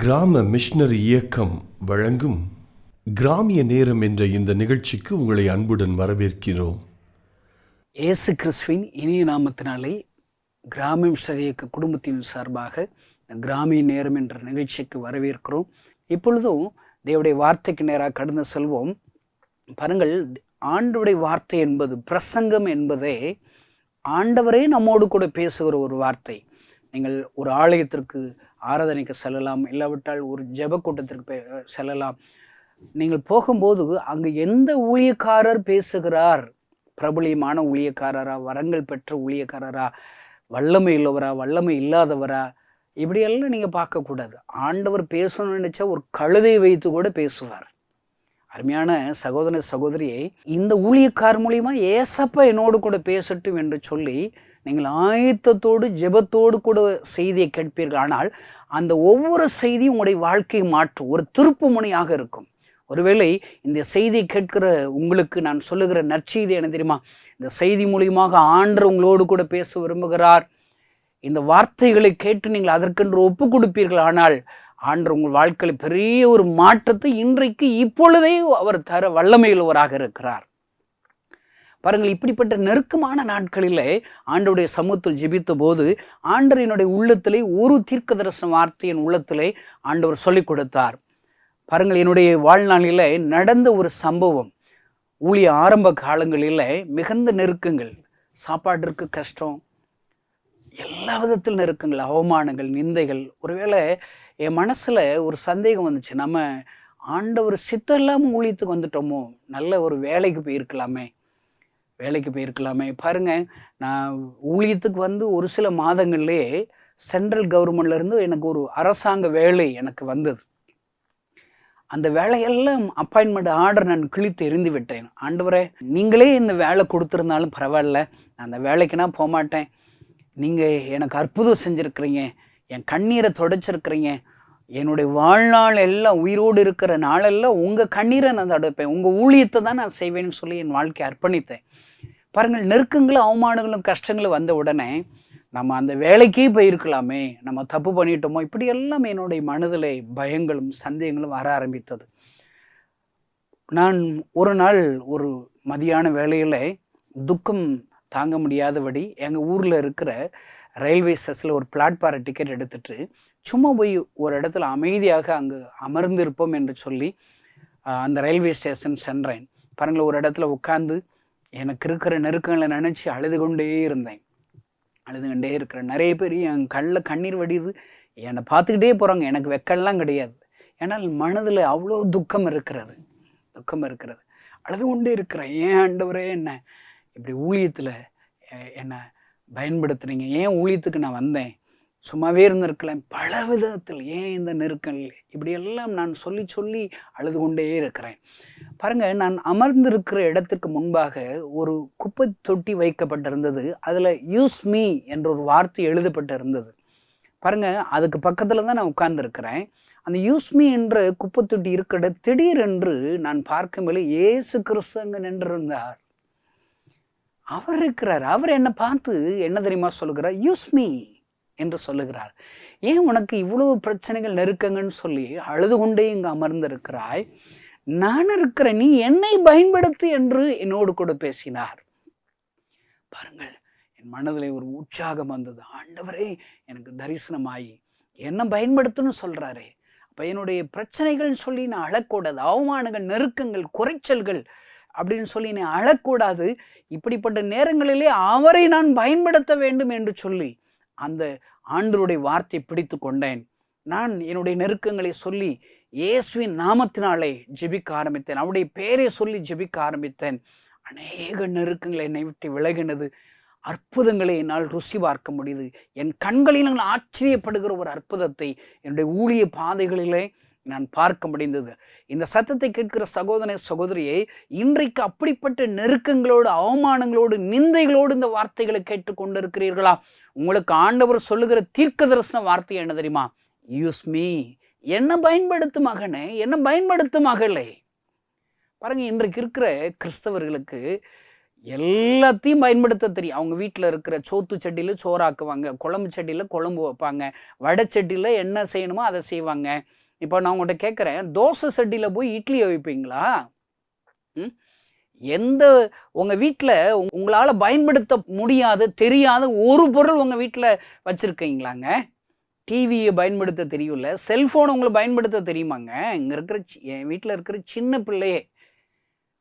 கிராம மிஷனரி இயக்கம் வழங்கும் கிராமிய நேரம் என்ற இந்த நிகழ்ச்சிக்கு உங்களை அன்புடன் வரவேற்கிறோம். இயேசு கிறிஸ்துவின் இனிய நாமத்தினாலே கிராம மிஷனரி இயக்க குடும்பத்தின் சார்பாக கிராமிய நேரம் என்ற நிகழ்ச்சிக்கு வரவேற்கிறோம். இப்பொழுதும் தேவனுடைய வார்த்தைக்கு நேராக கடந்து செல்வோம். பாருங்கள், ஆண்டவருடைய வார்த்தை என்பது, பிரசங்கம் என்பதே ஆண்டவரே நம்மோடு கூட பேசுகிற ஒரு வார்த்தை. நீங்கள் ஒரு ஆலயத்திற்கு ஆராதனைக்கு செல்லலாம், இல்லாவிட்டால் ஒரு ஜெப கூட்டத்திற்கு செல்லலாம். நீங்கள் போகும்போது அங்கு எந்த ஊழியக்காரர் பேசுகிறார், பிரபலியமான ஊழியக்காரரா, வரங்கள் பெற்ற ஊழியக்காரரா, வல்லமை உள்ளவரா, வல்லமை இல்லாதவரா, இப்படியெல்லாம் நீங்கள் பார்க்கக்கூடாது. ஆண்டவர் பேசணும்னு நினச்சா ஒரு கழுதையை வைத்து கூட பேசுவார். அருமையான சகோதர சகோதரியை, இந்த ஊழியக்கார் மூலியமா ஏசப்பா என்னோடு கூட பேசட்டும் என்று சொல்லி நீங்கள் ஆயத்தத்தோடு ஜெபத்தோடு கூட செய்தியை கேட்பீர்கள். ஆனால் அந்த ஒவ்வொரு செய்தியும் உங்களுடைய வாழ்க்கையை மாற்றும் ஒரு திருப்பு முனையாக இருக்கும். ஒருவேளை இந்த செய்தியை கேட்கிற உங்களுக்கு நான் சொல்லுகிற நற்செய்தி என்ன தெரியுமா? இந்த செய்தி மூலியமாக ஆண்டவர் உங்களோடு கூட பேச விரும்புகிறார். இந்த வார்த்தைகளை கேட்டு நீங்கள் அதற்கென்று ஒப்பு கொடுப்பீர்கள். ஆனால் ஆண்டவர் உங்கள் வாழ்க்கையில் பெரிய ஒரு மாற்றத்தை இன்றைக்கு இப்பொழுதே அவர் தர வல்லமையுள்ளவராக இருக்கிறார். பாருங்கள், இப்படிப்பட்ட நெருக்கமான நாட்களில் ஆண்டவருடைய சமூகத்தில் ஜெபித்த போது ஆண்டவர் என்னுடைய உள்ளத்திலே ஒரு தீர்க்க தரிசன வார்த்தை என் உள்ளத்திலே ஆண்டவர் சொல்லிக் கொடுத்தார். பாருங்கள், என்னுடைய வாழ்நாளில் நடந்த ஒரு சம்பவம். ஊழிய ஆரம்ப காலங்களில் மிகுந்த நெருக்கங்கள், சாப்பாட்டிற்கு கஷ்டம், எல்லா விதத்தில் நெருக்கங்கள், அவமானங்கள், நிந்தைகள். ஒருவேளை என் மனசில் ஒரு சந்தேகம் வந்துச்சு, நம்ம ஆண்டவர் சித்தம் இல்லாமல் ஊழியத்துக்கு வந்துட்டோமோ, நல்ல ஒரு வேலைக்கு போயிருக்கலாமே. பாருங்கள், நான் ஊழியத்துக்கு வந்து ஒரு சில மாதங்கள்லேயே சென்ட்ரல் கவர்மெண்ட்லேருந்து எனக்கு ஒரு அரசாங்க வேலை எனக்கு வந்தது. அந்த வேலையெல்லாம் அப்பாயின்மெண்ட் ஆர்டர் நான் கிழித்து எறிந்து விட்டேன். ஆண்டவரே, நீங்களே இந்த வேலை கொடுத்துருந்தாலும் பரவாயில்ல, நான் அந்த வேலைக்கு நான் போகமாட்டேன். நீங்கள் எனக்கு அற்புதம் செஞ்சுருக்கிறீங்க, என் கண்ணீரை துடைச்சிருக்கிறீங்க, என்னுடைய வாழ்நாள் எல்லாம், உயிரோடு இருக்கிற நாளெல்லாம் உங்கள் கண்ணீரை நான் தடுப்பேன், உங்கள் ஊழியத்தை தான் நான் செய்வேன்னு சொல்லி என் வாழ்க்கையை அர்ப்பணித்தேன். பாருங்கள், நெருக்கங்களும் அவமானங்களும் கஷ்டங்களும் வந்த உடனே நம்ம அந்த வேலைக்கே போயிருக்கலாமே, நம்ம தப்பு பண்ணிட்டோமோ, இப்படி எல்லாம் என்னுடைய மனதில் பயங்களும் சந்தேகங்களும் வர ஆரம்பித்தது. நான் ஒரு நாள் ஒரு மதியான வேளையில் துக்கம் தாங்க முடியாதபடி எங்கள் ஊரில் இருக்கிற ரயில்வே ஸ்டேஷனில் ஒரு பிளாட்பார டிக்கெட் எடுத்துகிட்டு சும்மா போய் ஒரு இடத்துல அமைதியாக அங்கு அமர்ந்திருப்போம் என்று சொல்லி அந்த ரயில்வே ஸ்டேஷன் சென்றேன். பாருங்கள், ஒரு இடத்துல உட்காந்து எனக்கு இருக்கிற நெருக்கங்களை நினச்சி அழுது கொண்டே இருக்கிறேன். நிறைய பேர் என் கண்ணில் கண்ணீர் வடியுது, என்னை பார்த்துக்கிட்டே போகிறாங்க. எனக்கு வெக்கெல்லாம் கிடையாது, ஏன்னால் மனதில் அவ்வளோ துக்கம் இருக்கிறது. அழுது கொண்டே இருக்கிறேன். ஏன் ஆண்டவரே என்ன இப்படி ஊழியத்தில் என்னை பயன்படுத்துகிறீங்க? ஏன் ஊழியத்துக்கு நான் வந்தேன்? சும்மாவே இருந்திருக்கலாம். பல விதத்தில் ஏன் இந்த நெருக்கல்? இப்படியெல்லாம் நான் சொல்லி அழுது கொண்டே இருக்கிறேன். பாருங்கள், நான் அமர்ந்திருக்கிற இடத்துக்கு முன்பாக ஒரு குப்பை தொட்டி வைக்கப்பட்டிருந்தது. அதில் யூஸ் மீ என்ற ஒரு வார்த்தை எழுதப்பட்டு இருந்தது. பாருங்கள், அதுக்கு பக்கத்தில் தான் நான் உட்கார்ந்துருக்கிறேன். அந்த யூஸ் மீ என்ற குப்பை தொட்டி இருக்கிற திடீரென்று நான் பார்க்கும்போது இயேசு கிறிஸ்து அங்கே நின்றிருந்தார். அவர் இருக்கிறார். அவர் என்னை பார்த்து என்ன தெரியுமா சொல்லுகிறார்? யூஸ் மீ என்று சொல்லுகிறார். ஏன் உனக்கு இவ்வளவு பிரச்சனைகள், நெருக்கங்கன்னு சொல்லி அழுது கொண்டே இங்கே அமர்ந்திருக்கிறாய்? நான் இருக்கிறேன், நீ என்னை பயன்படுத்து என்று என்னோடு கூட பேசினார். பாருங்கள், என் மனதில் ஒரு உற்சாகம் வந்தது. ஆண்டவரே, எனக்கு தரிசனமாயி என்னை பயன்படுத்துன்னு சொல்கிறாரே, அப்போ என்னுடைய பிரச்சனைகள்னு சொல்லி நான் அழக்கூடாது, அவமானங்கள், நெருக்கங்கள், குறைச்சல்கள் அப்படின்னு சொல்லி நான் அழக்கூடாது. இப்படிப்பட்ட நேரங்களிலே அவரை நான் பயன்படுத்த வேண்டும் என்று சொல்லி அந்த ஆண்டவருடைய வார்த்தை பிடித்து கொண்டேன். நான் என்னுடைய நெருக்கங்களை சொல்லி இயேசுவின் நாமத்தினாலே ஜெபிக்க ஆரம்பித்தேன். அவருடைய பேரை சொல்லி ஜெபிக்க ஆரம்பித்தேன். அநேக நெருக்கங்கள் என்னை விட்டு விலகினது. அற்புதங்களை என்னால் ருசி பார்க்க முடியுது. என் கண்களில் நான் ஆச்சரியப்படுகிற ஒரு அற்புதத்தை என்னுடைய ஊழிய பாதைகளிலே நான் பார்க்க முடிந்தது. இந்த சத்தத்தை கேட்கிற சகோதர சகோதரியை, இன்றைக்கு அப்படிப்பட்ட நெருக்கங்களோடு, அவமானங்களோடு, நிந்தைகளோடு இந்த வார்த்தைகளை கேட்டுக்கொண்டு இருக்கிறீர்களா? உங்களுக்கு ஆண்டவர் சொல்லுகிற தீர்க்க தரிசன வார்த்தை என்ன தெரியுமா? யூஸ் மீ, என்ன பயன்படுத்து மகனே, என்ன பயன்படுத்து மகளே. பாருங்க, இன்றைக்கு இருக்கிற கிறிஸ்தவர்களுக்கு எல்லாத்தையும் பயன்படுத்த தெரியும். அவங்க வீட்டில் இருக்கிற சோத்து சட்டியில் சோறாக்குவாங்க, குழம்பு சட்டியில் குழம்பு வைப்பாங்க, வடை சட்டியில் என்ன செய்யணுமோ அதை செய்வாங்க. இப்போ நான் உங்கள்கிட்ட கேட்குறேன், தோசை சட்டியில் போய் இட்லி வைப்பீங்களா? எந்த உங்கள் வீட்டில் உங்களால் பயன்படுத்த முடியாத தெரியாத ஒரு பொருள் உங்கள் வீட்டில் வச்சுருக்கீங்களாங்க? டிவியை பயன்படுத்த தெரியும்ல, செல்ஃபோன் உங்களுக்கு பயன்படுத்த தெரியுமாங்க? இங்கே இருக்கிற என் வீட்டில் இருக்கிற சின்ன பிள்ளையே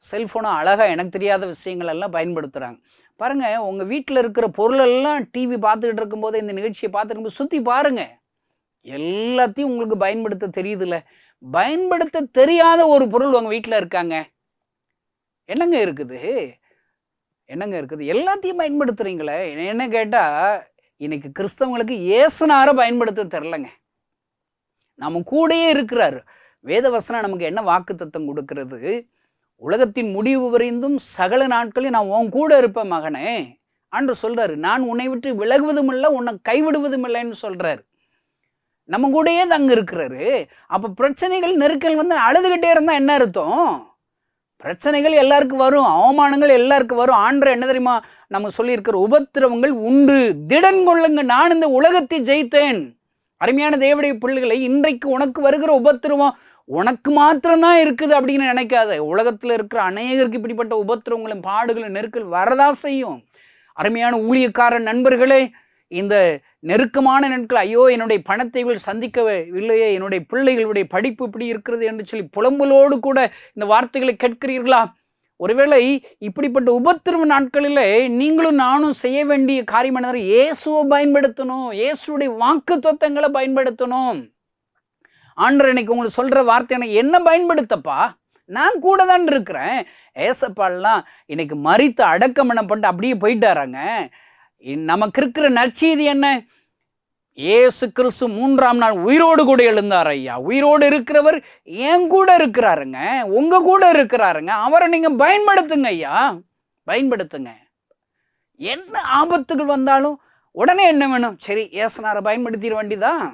செல்ஃபோனை அழகாக எனக்கு தெரியாத விஷயங்கள் எல்லாம் பயன்படுத்துகிறாங்க. பாருங்கள், உங்கள் வீட்டில் இருக்கிற பொருளெல்லாம் டிவி பார்த்துக்கிட்டு இருக்கும்போது, இந்த நிகழ்ச்சியை பார்த்துருக்கும்போது சுற்றி பாருங்கள், எல்லாத்தையும் உங்களுக்கு பயன்படுத்த தெரியுதுல்ல. பயன்படுத்த தெரியாத ஒரு பொருள் உங்கள் வீட்டில் இருக்காங்க. என்னங்க இருக்குது? என்னங்க இருக்குது? எல்லாத்தையும் பயன்படுத்துகிறீங்களே. என்ன கேட்டால், இன்னைக்கு கிறிஸ்தவங்களுக்கு ஏசுனாரை பயன்படுத்த தெரிலங்க. நம்ம கூடயே இருக்கிறாரு. வேதவசனம் நமக்கு என்ன வாக்குத்தத்தம் கொடுக்கிறது? உலகத்தின் முடிவு வரைந்தும் சகல நாட்களையும் நான் உன் கூட இருப்பேன் மகனே ஆண்டவர் சொல்றாரு. நான் உன்னை விட்டு விலகுவதும் இல்லை, உன்னை கைவிடுவதும் இல்லைன்னு சொல்றாரு. நம்ம கூடயே தங்க இருக்கிறாரு. அப்போ பிரச்சனைகள் நெருக்கல் வந்து அழுதுகிட்டே இருந்தால் என்ன அர்த்தம்? பிரச்சனைகள் எல்லாருக்கும் வரும், அவமானங்கள் எல்லாருக்கும் வரும். ஆண்டவர் என்ன தெரியுமா நம்ம சொல்லியிருக்கிற, உபத்திரவங்கள் உண்டு, திடன் கொள்ளுங்க, நான் இந்த உலகத்தை ஜெயித்தேன். அருமையான தேவனுடைய பிள்ளைகளை, இன்றைக்கு உனக்கு வருகிற உபத்திரவம் உனக்கு மாத்திரம்தான் இருக்குது அப்படின்னு நினைக்காத. உலகத்தில் இருக்கிற அநேகருக்கு இப்படிப்பட்ட உபத்திரவங்களும் பாடுகளும் நெருக்கல் வரதா செய்யும். அருமையான ஊழியக்கார நண்பர்களே, இந்த நெருக்கமான நாட்கள், ஐயோ என்னுடைய பணத்தை சந்திக்கவில்லையே, என்னுடைய பிள்ளைகளுடைய படிப்பு இப்படி இருக்கிறது என்று சொல்லி புலம்பலோடு கூட இந்த வார்த்தைகளை கேட்கிறீர்களா? ஒருவேளை இப்படிப்பட்ட உபத்திரவ நாட்களிலே நீங்களும் நானும் செய்ய வேண்டிய காரியம் என்ன? இயேசுவை பயன்படுத்தணும், இயேசுடைய வாக்குத்தத்தங்களை பயன்படுத்தணும். ஆண்டவர் இன்னைக்கு உங்களுக்கு சொல்கிற வார்த்தை, எனக்கு என்ன பயன்படுத்தப்பா, நான் கூட தான் இருக்கிறேன். ஏசப்பாலாம் இன்னைக்கு மரித்து அடக்கம் பண்ணப்பட்டு அப்படியே போயிட்டாராங்க. நமக்கு இருக்கிற நற்செய்தி என்ன? இயேசு கிறிஸ்து 3ஆம் நாள் உயிரோடு கூட எழுந்தார் ஐயா. உயிரோடு இருக்கிறவர் என் கூட இருக்கிறாருங்க, உங்க கூட இருக்கிறாருங்க. அவரை நீங்க பயன்படுத்துங்க ஐயா, பயன்படுத்துங்க. என்ன ஆபத்துகள் வந்தாலும் உடனே என்ன வேணும்? சரி, ஏசுனாரை பயன்படுத்திட வேண்டிதான்.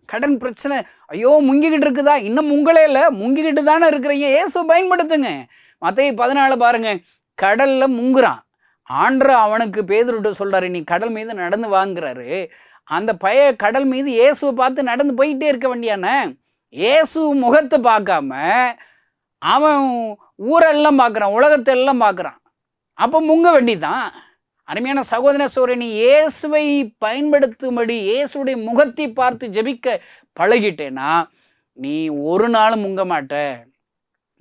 கடன் பிரச்சனை, ஐயோ முங்கிக்கிட்டு இருக்குதா? இன்னும் முங்களே இல்லை, முங்கிக்கிட்டு தானே இருக்கிறீங்க, இயேசு பயன்படுத்துங்க. மத்தேயு 14 பாருங்க, கடல்ல முங்குறான். ஆண்டவர் அவனுக்கு பேதுருட்ட சொல்றாரு, நீ கடல் மீது நடந்து வாங்குறாரு. அந்த கடல் மீது இயேசுவை பார்த்து நடந்து போயிட்டே இருக்க வேண்டியானே. இயேசு முகத்தை பார்க்காம அவன் ஊரெல்லாம் பார்க்குறான், உலகத்தை எல்லாம் பார்க்குறான். அப்போ முங்க வேண்டிதான். அருமையான சகோதர சோதரனே, நீ இயேசுவை பயன்படுத்தும்படி இயேசுடைய முகத்தை பார்த்து ஜெபிக்க பழகிட்டேன்னா நீ ஒரு நாளும் முங்க மாட்ட.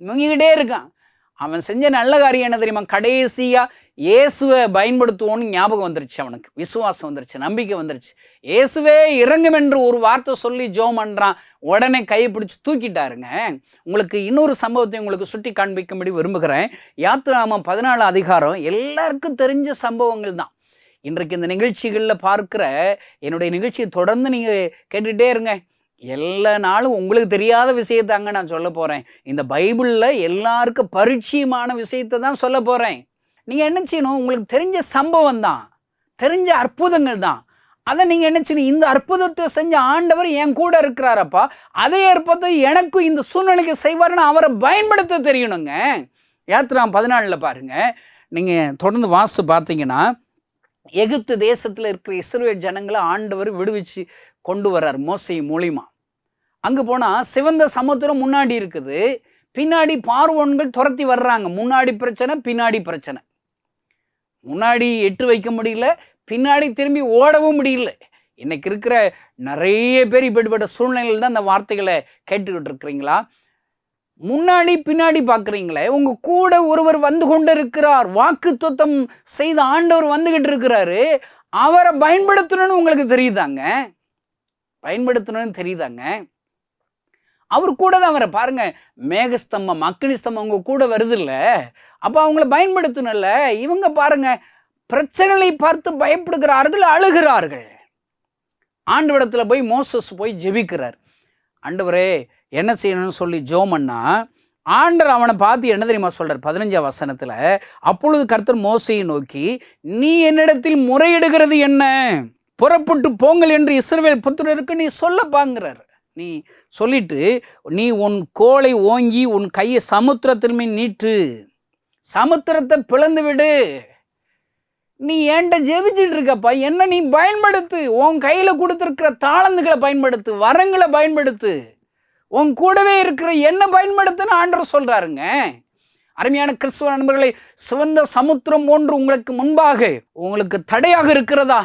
முங்கிக்கிட்டே இருக்கான். அவன் செஞ்ச நல்ல காரியம் என்ன தெரியுமா? கடைசியாக இயேசுவை பயன்படுத்துவோன்னு ஞாபகம் வந்துருச்சு, அவனுக்கு விசுவாசம் வந்துருச்சு, நம்பிக்கை வந்துருச்சு. இயேசுவே இறங்கும் என்று ஒரு வார்த்தை சொல்லி ஜெபம் பண்ணுறான். உடனே கையை பிடிச்சி தூக்கிட்டாருங்க. உங்களுக்கு இன்னொரு சம்பவத்தை உங்களுக்கு சுட்டி காண்பிக்கும்படி விரும்புகிறேன். யாத்திராகமம் 14 அதிகாரம் எல்லாருக்கும் தெரிஞ்ச சம்பவங்கள் தான். இன்றைக்கு இந்த நிகழ்ச்சிகளில் பார்க்குற என்னுடைய நிகழ்ச்சியை தொடர்ந்து நீங்கள் கேட்டுகிட்டே இருங்க. எல்லா நாளும் உங்களுக்கு தெரியாத விஷயத்தாங்க நான் சொல்ல போகிறேன். இந்த பைபிளில் எல்லாருக்கும் பரிச்சயமான விஷயத்தை தான் சொல்ல போகிறேன். நீங்கள் என்ன செய்யணும்? உங்களுக்கு தெரிஞ்ச சம்பவம் தான், தெரிஞ்ச அற்புதங்கள் தான். அதை நீங்கள் என்ன செய்யணும்? இந்த அற்புதத்தை செஞ்ச ஆண்டவர் என் கூட இருக்கிறாரப்பா, அதே அற்புதத்தை எனக்கும் இந்த சூழ்நிலைக்கு செய்வார்னு அவரை பயன்படுத்த தெரியணுங்க. யாத்திராகமம் 14 பாருங்கள், நீங்கள் தொடர்ந்து வாசித்து பார்த்தீங்கன்னா, எகிப்து தேசத்தில் இருக்கிற இஸ்ரவேல் ஜனங்களை ஆண்டவர் விடுவிச்சு கொண்டு வர்றார் மோசே மூலிமா. அங்கே போனால் சிவந்த சமுத்திரம் முன்னாடி இருக்குது, பின்னாடி பார்வோன்கள் துரத்தி வர்றாங்க. முன்னாடி பிரச்சனை, பின்னாடி பிரச்சனை. முன்னாடி எட்டு வைக்க முடியல, பின்னாடி திரும்பி ஓடவும் முடியல. இன்னைக்கு இருக்கிற நிறைய பேர் இப்படிப்பட்ட சூழ்நிலையில் தான் இந்த வார்த்தைகளை கேட்டுக்கிட்டு இருக்கிறீங்களா? முன்னாடி பின்னாடி பார்க்குறீங்களே, உங்கள் கூட ஒருவர் வந்து கொண்டு இருக்கிறார், வாக்குத்தத்தம் செய்த ஆண்டவர் வந்துக்கிட்டு இருக்கிறாரு. அவரை பயன்படுத்தணும்னு உங்களுக்கு தெரியுதாங்க? பயன்படுத்தணும்னு தெரியுதாங்க? அவர் கூட தான் அவரை பாருங்க, மேகஸ்தம்பம் அக்னி ஸ்தம்பம் அவங்க கூட வருது இல்லை, அப்போ அவங்கள பயன்படுத்தணும்ல. இவங்க பாருங்க, பிரச்சனைகளை பார்த்து பயப்படுகிறார்கள், அழுகிறார்கள். ஆண்டவரிடத்தில் போய் மோசஸ் போய் ஜெபிக்கிறார். ஆண்டவரே என்ன செய்யணும்னு சொல்லி ஜோமன்னா, ஆண்டவர் அவனை பார்த்து என்ன தெரியுமா சொல்றார்? 15ஆம் வசனத்தில், அப்பொழுது கர்த்தர் மோசையை நோக்கி, நீ என்னிடத்தில் முறையிடுகிறது என்ன? புறப்பட்டு போங்கள் என்று இஸ்ரவேல் புத்திரருக்கு நீ சொல்லப்பாங்கிறார். நீ சொல்லிட்டு, நீ உன் கோலை ஓங்கி உன் கையை சமுத்திரத்தின் மேல் நீட்டு, சமுத்திரத்தை பிளந்து விடு. நீ ஏன்ட்ட ஜெபிச்சுட்டு இருக்கப்பா, என்ன நீ பயன்படுத்து. உன் கையில் கொடுத்துருக்கிற தாளந்துகளை பயன்படுத்து, வரங்களை பயன்படுத்து, உன் கூடவே இருக்கிற என்ன பயன்படுத்துன்னு ஆண்டவர் சொல்றாருங்க. அருமையான கிறிஸ்துவ நண்பர்களை, சிவந்த சமுத்திரம் ஒன்று உங்களுக்கு முன்பாக உங்களுக்கு தடையாக இருக்கிறதா?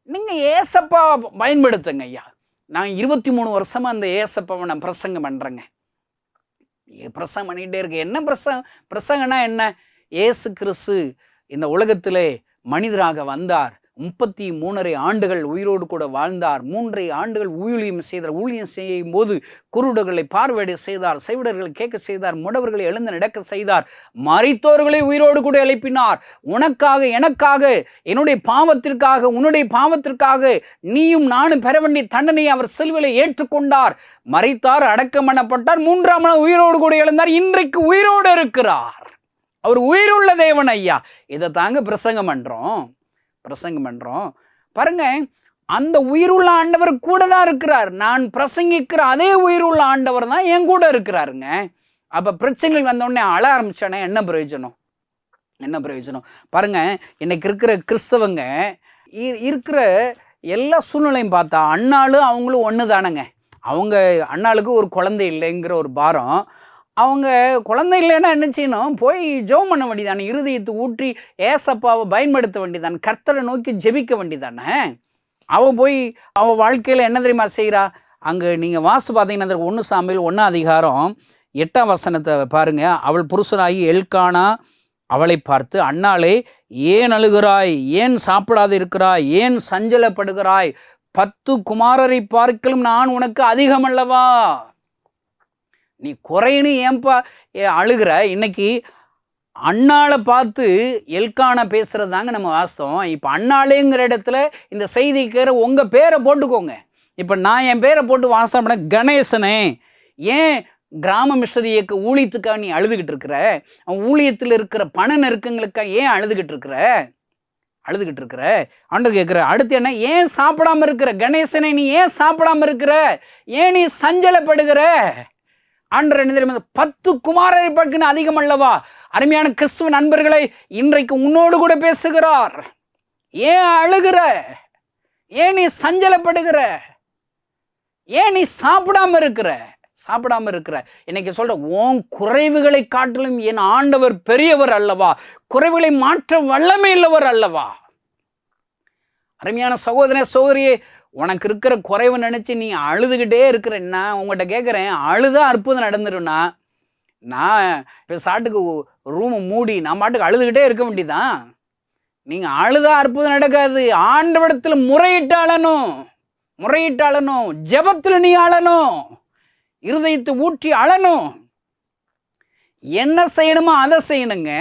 நீங்க ஏசப்பா பயன்படுத்துங்க ஐயா. நான் 23 வருஷமா அந்த ஏசப்பாவை நான் பிரசங்கம் பண்றேங்க. பிரசங்கம் பண்ணிகிட்டே இருக்கு. என்ன பிரசங்கன்னா என்ன? ஏசு கிறிஸ்து இந்த உலகத்திலே மனிதராக வந்தார். 33.5 ஆண்டுகள் உயிரோடு கூட வாழ்ந்தார். 3 ஆண்டுகள் ஊழியம் செய்தார். ஊழியம் செய்யும் போது குருடர்களை பார்வையிட செய்தார், செவிடர்களை கேட்க செய்தார், முடவர்களை எழுந்து நடக்க செய்தார், மரித்தோர்களை உயிரோடு கூட எழுப்பினார். உனக்காக, எனக்காக, என்னுடைய பாவத்திற்காக, உன்னுடைய பாவத்திற்காக நீயும் நானும் பெற வேண்டிய தண்டனையை அவர் சிலுவையில் ஏற்றுக்கொண்டார். மரித்தார், அடக்கம் பண்ணப்பட்டார், 3ஆம் நாள் உயிரோடு கூட எழுந்தார். இன்றைக்கு உயிரோடு இருக்கிறார். அவர் உயிருள்ள தேவன் ஐயா. இதை தாங்க பிரசங்கம் பண்றோம். பாருங்க, அந்த உயிருள்ள ஆண்டவர் கூட தான் இருக்கிறார். நான் பிரசங்கிக்கிற அதே உயிருள்ள ஆண்டவர் தான் என் கூட இருக்கிறாருங்க. அப்ப பிரச்சனைகள் வந்தோடனே அழ ஆரம்பிச்சானே என்ன பிரயோஜனம்? பாருங்க, இன்னைக்கு இருக்கிற கிறிஸ்தவங்க இருக்கிற எல்லா சூழ்நிலையும் பார்த்தா அண்ணாலும் அவங்களும் ஒன்று தானங்க. அவங்க அண்ணாளுக்கு ஒரு குழந்தை இல்லைங்கிற ஒரு பாரம். அவங்க குழந்தை இல்லைன்னா என்ன செய்யணும்? போய் ஜெபம் பண்ண வேண்டியதானே, இருதயத்தை ஊற்றி ஏசப்பாவை பயன்படுத்த வேண்டியதானே, கர்த்தரை நோக்கி ஜெபிக்க வேண்டியதானே. அவள் போய் அவள் வாழ்க்கையில் என்ன தெரியுமா செய்கிறா? அங்கே நீங்கள் வாஸ்து பார்த்தீங்கன்னா 1 சாமுவேல் 1:8 பாருங்க. அவள் புருஷனாகி எல்கானா அவளை பார்த்து, அண்ணாளே, ஏன் அழுகிறாய்? ஏன் சாப்பிடாது இருக்கிறாய்? ஏன் சஞ்சலப்படுகிறாய்? 10 குமாரரை பார்க்கலும் நான் உனக்கு அதிகமல்லவா? நீ குறைன்னு ஏன்பா அழுகிற? இன்னைக்கு அண்ணாளை பார்த்து எல்கானா பேசுறது தாங்க நம்ம வாஸ்தவம். இப்போ அண்ணாளேங்கிற இடத்துல இந்த செய்திக்கிற உங்கள் பேரை போட்டுக்கோங்க. இப்போ நான் என் பேரை போட்டு வாசம் பண்ண கணேசனே, ஏன் கிராம மிஷனரி இயக்க ஊழியத்துக்காக நீ அழுதுகிட்டு இருக்கிற? ஊழியத்தில் இருக்கிற பண நெருக்கங்களுக்காக ஏன் அழுதுகிட்டு இருக்கிற? ஆண்டவர் கேட்குற. அடுத்து என்ன? ஏன் சாப்பிடாம இருக்கிற? கணேசனை, நீ ஏன் சாப்பிடாம இருக்கிற? ஏன் நீ சஞ்சலப்படுகிற? ஆண்டவர் என்ன தெரியுமா? 10 குமாரரை பார்க்கணும் அதிகம் அல்லவா? அருமையான கிறிஸ்துவ நண்பர்களை, இன்றைக்கு உன்னோடு கூட பேசுகிறார். ஏன் அழுகிற? ஏன் நீ சஞ்சலப்படுகிற? ஏன் நீ சாப்பிடாம இருக்கிற? இன்னைக்கு சொல்ற, உன் குறைவுகளை காட்டிலும் என் ஆண்டவர் பெரியவர் அல்லவா? குறைவுகளை மாற்ற வல்லமை இல்லவர் அல்லவா? அருமையான சகோதரியே, உனக்கு இருக்கிற குறைவு நினச்சி நீ அழுதுகிட்டே இருக்கிற. நான் உங்கள்கிட்ட கேட்குறேன், அழுதா அற்புதம் நடந்துடும்னா? நான் இப்போ சாட்டுக்கு ரூமை மூடி நான் பாட்டுக்கு அழுதுகிட்டே இருக்க வேண்டியதான்? நீங்கள் அழுதா அற்புதம் நடக்காது. ஆண்டவரிடத்தில் முறையிட்டு அழணும். ஜெபத்தில் நீ அழணும். இருதயத்தை ஊற்றி அழணும். என்ன செய்யணுமோ அதை செய்யணுங்க.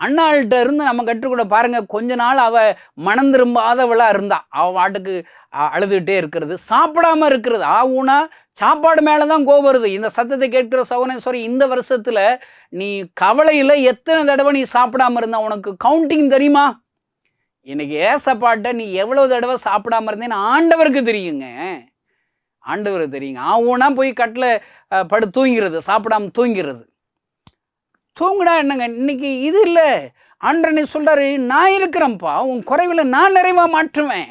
அண்ணாள்கிட்ட இருந்து நம்ம கற்றுக்கூட பாருங்க. கொஞ்ச நாள் அவள் மனம் திரும்பாதவளாக இருந்தா. அவள் வாட்டுக்கு அழுதுகிட்டே இருக்கிறது, சாப்பிடாம இருக்கிறது. ஆவுனா சாப்பாடு மேலே தான் கோபம் வருது. இந்த சத்தத்தை கேட்கிற சகோதரி, இந்த வருஷத்தில் நீ கவலையில் எத்தனை தடவை நீ சாப்பிடாம இருந்தா உனக்கு கவுண்டிங் தெரியுமா? இன்னைக்கு ஏசப்பாட்ட நீ எவ்வளோ தடவை சாப்பிடாம இருந்தேன்னு ஆண்டவருக்கு தெரியுங்க. ஆவுனா போய் கட்டில் படு தூங்கிறது, சாப்பிடாம தூங்குடா என்னங்க? இன்னைக்கு இது இல்லை. ஆண்டவனே சொல்றாரு, நான் இருக்கிறேன்ப்பா, உன் குறைவில் நான் நிறைவாக மாற்றுவேன்.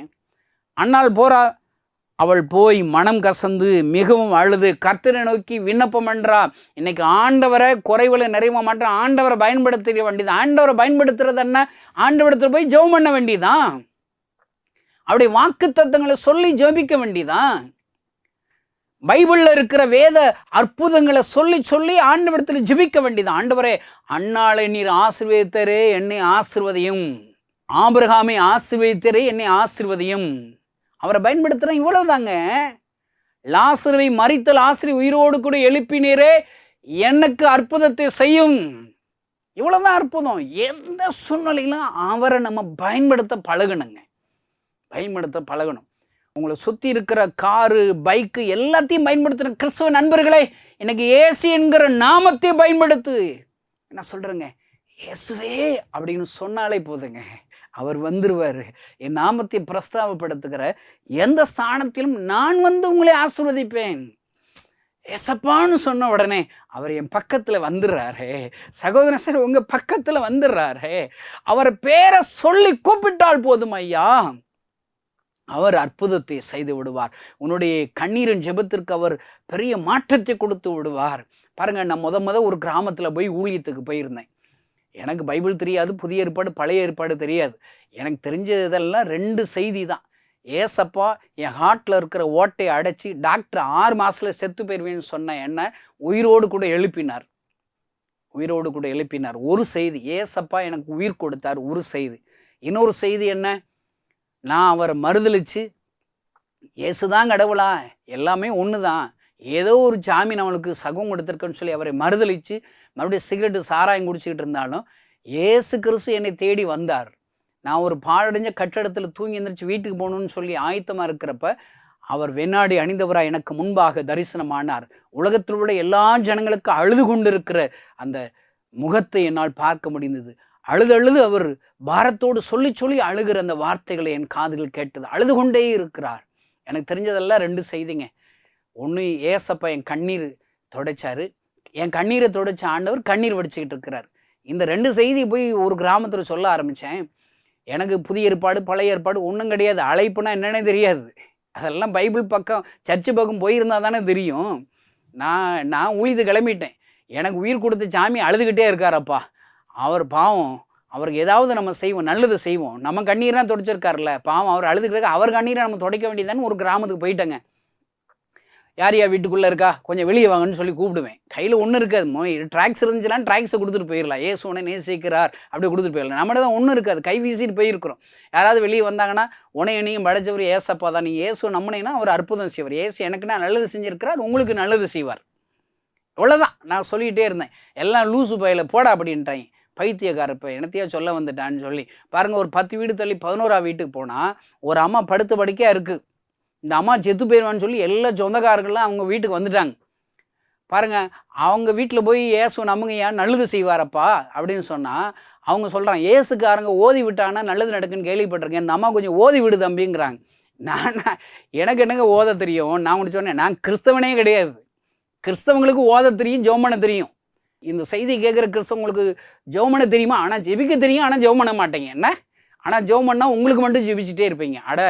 அண்ணாள் போறா. அவள் போய் மனம் கசந்து மிகவும் அழுது கர்த்தரை நோக்கி விண்ணப்பம் பண்றா. இன்னைக்கு ஆண்டவரை குறைவில் நிறைவாக மாற்ற ஆண்டவரை பயன்படுத்த வேண்டியது. ஆண்டவரை பயன்படுத்துறது என்ன? ஆண்டவரத்தில் போய் ஜெபம் பண்ண வேண்டியதான். அவருடைய வாக்கு தத்தங்களை சொல்லி ஜெபிக்க வேண்டியதான். பைபிளில் இருக்கிற வேத அற்புதங்களை சொல்லி ஆண்டவரத்தில் ஜெபிக்க வேண்டியது. ஆண்டவரே, அன்னாளை நீர் ஆசீர்வதித்தரே, என்னை ஆசீர்வதியும். ஆபிரகாமை ஆசீர்வதித்தரே, என்னை ஆசீர்வதியும். அவரை பயன்படுத்துகிறேன். இவ்வளவுதாங்க. லாசருவை மரித்த லாசரை உயிரோடு கூட எழுப்பினீரே, எனக்கு அற்புதத்தை செய்யும். இவ்வளவுதான் அற்புதம். எந்த சூழ்நிலையிலும் அவரை நம்ம பயன்படுத்த பழகணும். உங்களை சுற்றி இருக்கிற காரு, பைக்கு எல்லாத்தையும் பயன்படுத்துகிற கிறிஸ்தவ நண்பர்களே, இன்னைக்கு இயேசு என்கிற நாமத்தை பயன்படுத்து. என்ன சொல்கிறேங்க? இயேசுவே அப்படின்னு சொன்னாலே போதுங்க, அவர் வந்துருவார். என் நாமத்தை பிரஸ்தாபப்படுத்துகிற எந்த ஸ்தானத்திலும் நான் வந்து உங்களை ஆசீர்வதிப்பேன். ஏசப்பான்னு சொன்ன உடனே அவர் என் பக்கத்தில் வந்துடுறாரே சகோதரன், சார் உங்கள் பக்கத்தில் வந்துடுறாரே, அவர் பேரை சொல்லி கூப்பிட்டால் போதும் ஐயா, அவர் அற்புதத்தை செய்து விடுவார். உன்னுடைய கண்ணீரின் ஜெபத்திற்கு அவர் பெரிய மாற்றத்தை கொடுத்து விடுவார். பாருங்கள், நான் ஒரு கிராமத்தில் போய் ஊழியத்துக்கு போயிருந்தேன். எனக்கு பைபிள் தெரியாது, புதிய ஏற்பாடு பழைய ஏற்பாடு தெரியாது. எனக்கு தெரிஞ்சதெல்லாம் 2 செய்தி தான். ஏசப்பா என் ஹார்ட்டில் இருக்கிற ஓட்டையை அடைச்சி டாக்டர் 6 மாதத்தில் செத்து போயிடுவேன்னு சொன்ன என்ன உயிரோடு கூட எழுப்பினார். உயிரோடு கூட எழுப்பினார். ஒரு செய்தி, ஏசப்பா எனக்கு உயிர் கொடுத்தார், ஒரு செய்தி. இன்னொரு செய்தி என்ன, நான் அவரை மறுதளித்து ஏசுதான் கடவுளா, எல்லாமே ஒன்று தான், ஏதோ ஒரு ஜாமீன் அவனுக்கு சகம் கொடுத்துருக்குன்னு சொல்லி அவரை மறுதளித்து மறுபடியும் சிகரெட்டு சாராயம் குடிச்சிக்கிட்டு இருந்தாலும் ஏசு கிறிஸ்து என்னை தேடி வந்தார். நான் ஒரு பாழடைஞ்ச கட்டடத்தில் தூங்கி எந்திரிச்சு வீட்டுக்கு போகணுன்னு சொல்லி ஆயத்தமாக இருக்கிறப்ப அவர் வெண்ணாடி அணிந்தவராக எனக்கு முன்பாக தரிசனமானார். உலகத்தில் உள்ள எல்லா ஜனங்களுக்கும் அழுது கொண்டிருக்கிற அந்த முகத்தை என்னால் பார்க்க முடிந்தது. அழுது அவர் பாரத்தோடு சொல்லி சொல்லி அழுகிற அந்த வார்த்தைகளை என் காதுகள் கேட்டது. அழுது கொண்டே இருக்கிறார். எனக்கு தெரிஞ்சதெல்லாம் 2 செய்திங்க. ஒன்று, ஏசப்பா என் கண்ணீர் துடைச்சாரு, என் கண்ணீரை துடைச்ச ஆண்டவர் கண்ணீர் வடிச்சுக்கிட்டு இருக்கிறார். இந்த 2 செய்தி போய் ஒரு கிராமத்தில் சொல்ல ஆரம்பித்தேன். எனக்கு புதிய ஏற்பாடு பழைய ஏற்பாடு ஒன்றும் கிடையாது, அழைப்புனா என்னன்னே தெரியாது. அதெல்லாம் பைபிள் பக்கம் சர்ச்சு பக்கம் போயிருந்தால் தானே தெரியும். நான் ஊழியது கிளம்பிட்டேன். எனக்கு உயிர் கொடுத்த சாமி அழுதுகிட்டே இருக்காரப்பா, அவர் பாவம், அவருக்கு ஏதாவது நம்ம செய்வோம், நல்லது செய்வோம், நம்ம கண்ணீர்லாம் துடைச்சிருக்காருல்ல, பாவம் அவர் அழுதுகிட்டு அவர் கண்ணீரை நம்ம துடைக்க வேண்டியதான்னு ஒரு கிராமத்துக்கு போயிட்டேங்க. யார் வீட்டுக்குள்ளே இருக்கா, கொஞ்சம் வெளியே வாங்கன்னு சொல்லி கூப்பிடுவேன். கையில் ஒன்றும் இருக்காது, ட்ராக்ஸ் இருந்துச்சுலாம் ட்ராக்ஸை கொடுத்துட்டு போயிடலாம், ஏசுவனை நேசிக்கிறார் அப்படி கொடுத்துட்டு போயிடலாம். நம்மகிட்ட தான் ஒன்றும் இருக்காது, கை வீசிட்டு போயிருக்கிறோம். யாராவது வெளியே வந்தாங்கன்னா உனையனையும் படைச்சவர் ஏசப்பா தான், நீ ஏசு நம்பினீங்கன்னா அவர் அற்புதம் செய்வார், ஏசு எனக்குன்னா நல்லது செஞ்சுருக்கிறார், உங்களுக்கு நல்லது செய்வார். இவ்வளோதான் நான் சொல்லிகிட்டே இருந்தேன். எல்லாம் லூசு பையில போடா அப்படின்ட்டாங்க, பைத்தியக்காரப்ப என்னத்தையோ சொல்ல வந்துட்டான்னு சொல்லி. பாருங்கள், ஒரு 10 வீடு தள்ளி 11ஆம் வீட்டுக்கு போனால் ஒரு அம்மா படுத்த படுக்கையாக இருக்குது. இந்த அம்மா செத்து போயிடுவான்னு சொல்லி எல்லா சொந்தக்காரர்கள்லாம் அவங்க வீட்டுக்கு வந்துட்டாங்க. பாருங்கள், அவங்க வீட்டில் போய் ஏசு நம்புங்க ஏன் நல்லது செய்வாரப்பா அப்படின்னு சொன்னால் அவங்க சொல்கிறாங்க, ஏசுக்காரங்க ஓதி விட்டாங்கன்னா நல்லது நடக்குன்னு கேள்விப்பட்டிருக்கேன், இந்த அம்மா கொஞ்சம் ஓதி விடு தம்பிங்கிறாங்க. எனக்கு என்னங்க ஓத தெரியும்? நான் ஒன்று சொன்னேன், நான் கிறிஸ்தவனே கிடையாது. கிறிஸ்தவங்களுக்கு ஓத தெரியும், ஜெபம் பண்ண தெரியும். இந்த செய்தி கேட்குற கிறிஸ்தவங்களுக்கு ஜெபம் பண்ண தெரியுமா? ஆனால் ஜெபிக்க தெரியும், ஆனால் ஜெபம் பண்ண மாட்டேங்க. என்ன ஆனால் ஜெபம் பண்ணால் உங்களுக்கு மட்டும் ஜெபிச்சுட்டே இருப்பீங்க.